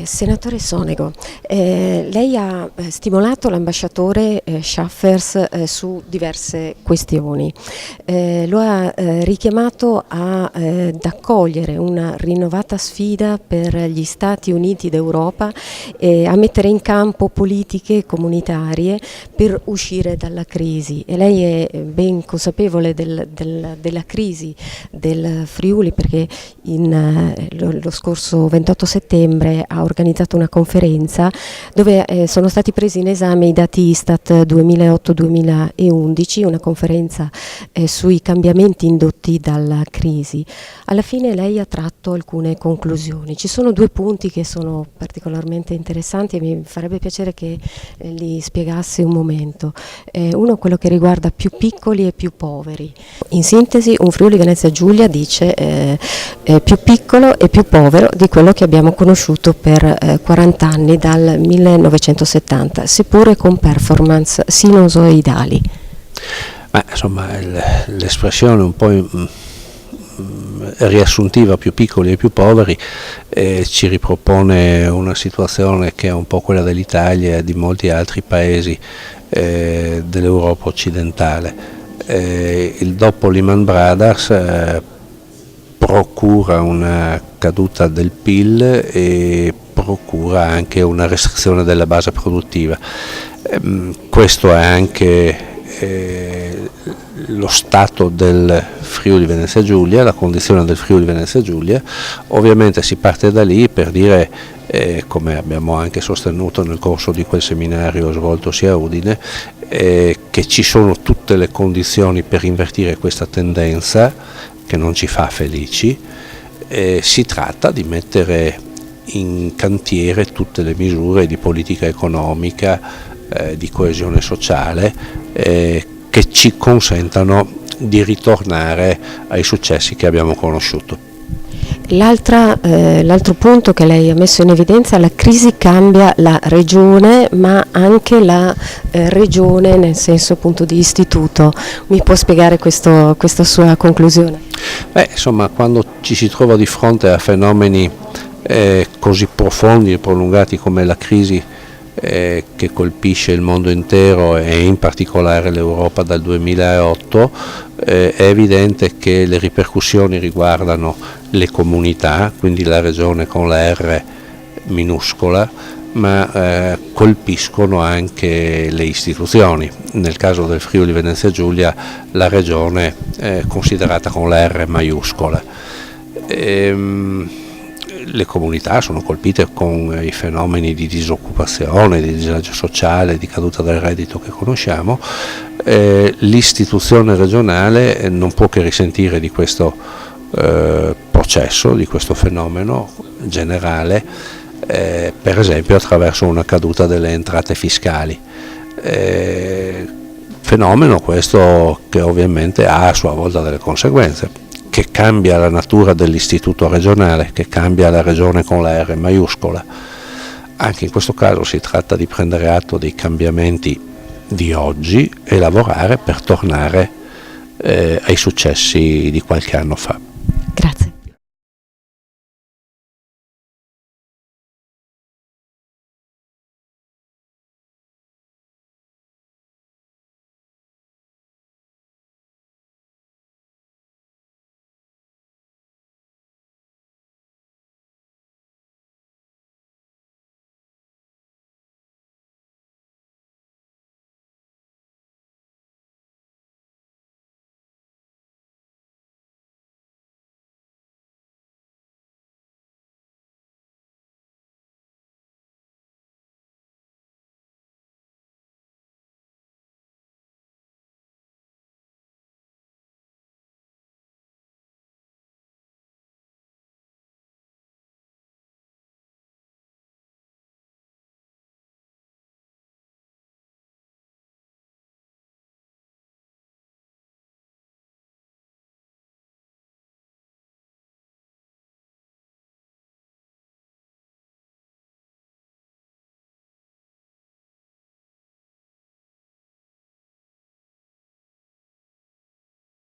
Senatore Sonego, lei ha stimolato l'ambasciatore Schaffers su diverse questioni. Lo ha richiamato ad accogliere una rinnovata sfida per gli Stati Uniti d'Europa e a mettere in campo politiche comunitarie per uscire dalla crisi. E lei è ben consapevole della crisi del Friuli, perché lo scorso 28 settembre ha organizzato una conferenza dove sono stati presi in esame i dati Istat 2008-2011, una conferenza sui cambiamenti indotti dalla crisi. Alla fine lei ha tratto alcune conclusioni. Ci sono due punti che sono particolarmente interessanti e mi farebbe piacere che li spiegasse un momento. Uno, quello che riguarda più piccoli e più poveri. In sintesi, un Friuli Venezia Giulia dice più piccolo e più povero di quello che abbiamo conosciuto per 40 anni dal 1970, seppure con performance sinusoidali. Insomma, l'espressione un po' riassuntiva, più piccoli e più poveri, ci ripropone una situazione che è un po' quella dell'Italia e di molti altri paesi dell'Europa occidentale. Il dopo Lehman Brothers procura una caduta del PIL e procura anche una restrizione della base produttiva. Questo è anche lo stato del Friuli Venezia Giulia, la condizione del Friuli Venezia Giulia. Ovviamente si parte da lì per dire, come abbiamo anche sostenuto nel corso di quel seminario svoltosi a Udine, che ci sono tutte le condizioni per invertire questa tendenza che non ci fa felici. Si tratta di mettere in cantiere tutte le misure di politica economica, di coesione sociale, che ci consentano di ritornare ai successi che abbiamo conosciuto. L'altro punto che lei ha messo in evidenza: la crisi cambia la regione, ma anche la regione nel senso appunto di istituto. Mi può spiegare questa sua conclusione? Insomma, quando ci si trova di fronte a fenomeni così profondi e prolungati come la crisi che colpisce il mondo intero e in particolare l'Europa dal 2008, è evidente che le ripercussioni riguardano le comunità, quindi la regione con la R minuscola, ma colpiscono anche le istituzioni. Nel caso del Friuli Venezia Giulia la regione è considerata con la R maiuscola. Le comunità sono colpite con i fenomeni di disoccupazione, di disagio sociale, di caduta del reddito che conosciamo. L'istituzione regionale non può che risentire di questo processo, di questo fenomeno generale, per esempio attraverso una caduta delle entrate fiscali. Fenomeno questo che ovviamente ha a sua volta delle conseguenze, che cambia la natura dell'istituto regionale, che cambia la regione con la R maiuscola. Anche in questo caso si tratta di prendere atto dei cambiamenti di oggi e lavorare per tornare ai successi di qualche anno fa.